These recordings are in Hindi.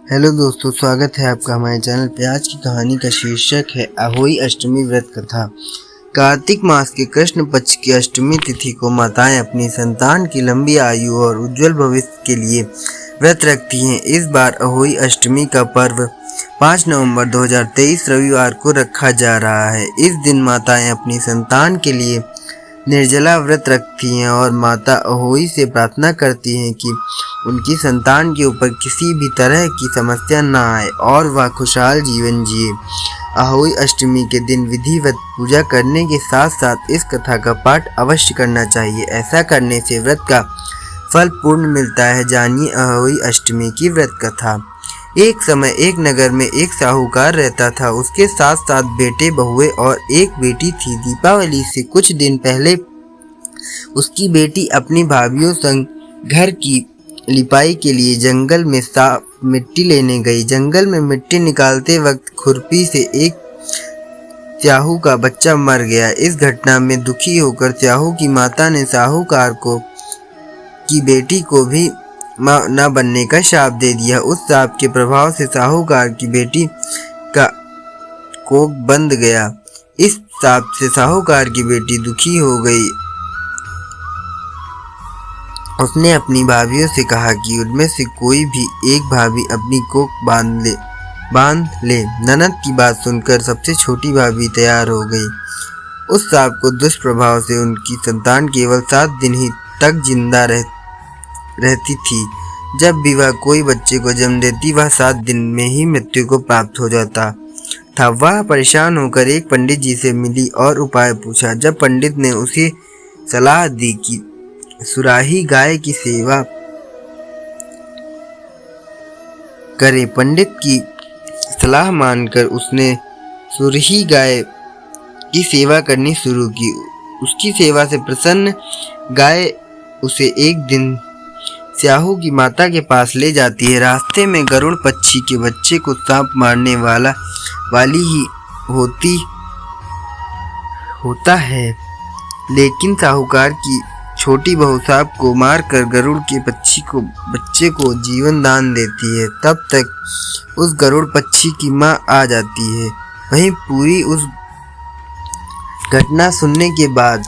हेलो दोस्तों, स्वागत है आपका हमारे चैनल पे। आज की कहानी का शीर्षक है अहोई अष्टमी व्रत कथा। कार्तिक मास के कृष्ण पक्ष की अष्टमी तिथि को माताएं अपनी संतान की लंबी आयु और उज्जवल भविष्य के लिए व्रत रखती हैं। इस बार अहोई अष्टमी का पर्व 5 नवंबर 2023 रविवार को रखा जा रहा है। इस दिन माताएं अपनी संतान के लिए निर्जला व्रत रखती हैं और माता अहोई से प्रार्थना करती हैं कि उनकी संतान के ऊपर किसी भी तरह की समस्या न आए और वह खुशहाल जीवन जिए। अहोई अष्टमी के दिन विधिवत पूजा करने के साथ साथ इस कथा का पाठ अवश्य करना चाहिए। ऐसा करने से व्रत का फल पूर्ण मिलता है। जानिए अहोई अष्टमी की व्रत कथा। एक समय एक नगर में एक साहूकार रहता था। उसके 7 बेटे बहुए और एक बेटी थी। दीपावली से कुछ दिन पहले उसकी बेटी अपनी भाभीओं संग घर की लिपाई के लिए जंगल में साफ मिट्टी लेने गई। जंगल में मिट्टी निकालते वक्त खुरपी से एक स्याहू का बच्चा मर गया। इस घटना में दुखी होकर स्याहू की माता ने साहूकार की बेटी को भी मां न बनने का शाप दे दिया। उस शाप के प्रभाव से साहूकार की बेटी का कोख बंद गया। इस शाप से साहूकार की बेटी दुखी हो गई। उसने अपनी भाभीओं से कहा कि उनमें से कोई भी एक भाभी अपनी कोख बांध ले। ननद की बात सुनकर सबसे छोटी भाभी तैयार हो गई। उस शाप को दुष्प्रभाव से उनकी संतान केवल 7 दिन ही तक जिंदा रहती थी। जब भी वह कोई बच्चे को जन्म देती, वह 7 दिन में ही मृत्यु को प्राप्त हो जाता था। वह परेशान होकर एक पंडित जी से मिली और उपाय पूछा। जब पंडित ने उसे सलाह दी कि सुराही गाय की सेवा करे। पंडित की सलाह मानकर उसने सुरही गाय की सेवा करनी शुरू की। उसकी सेवा से प्रसन्न गाय उसे एक दिन स्याहू की माता के पास ले जाती है। रास्ते में गरुड़ पक्षी के बच्चे को सांप मारने वाली ही होता है, लेकिन साहूकार की छोटी बहू सांप को मारकर गरुड़ के बच्चे को जीवन दान देती है। तब तक उस गरुड़ पक्षी की मां आ जाती है। वहीं पूरी उस घटना सुनने के बाद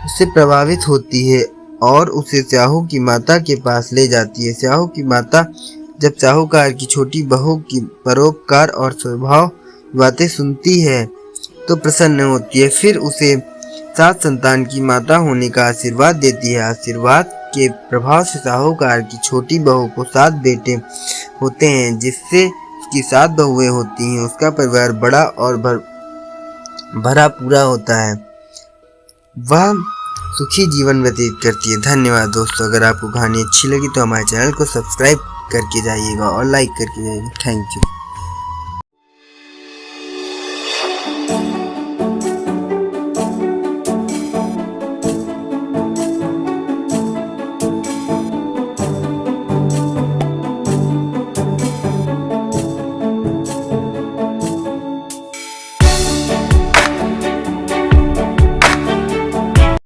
उससे प्रभावित होती है और उसे स्याहू की माता के पास ले जाती है। स्याहू की माता जब साहूकार की छोटी बहू की परोपकार और स्वभाव बातें सुनती है तो प्रसन्न होती है। फिर उसे 7 संतान की माता होने का आशीर्वाद देती है। आशीर्वाद के प्रभाव से साहूकार की छोटी बहू को 7 बेटे होते हैं, जिससे उसकी 7 बहुएं होती हैं। उसका परिवार बड़ा और भरा पूरा होता है। वह सुखी जीवन व्यतीत करती है। धन्यवाद दोस्तों। अगर आपको कहानी अच्छी लगी तो हमारे चैनल को सब्सक्राइब करके जाइएगा और लाइक करके जाइएगा। Thank you.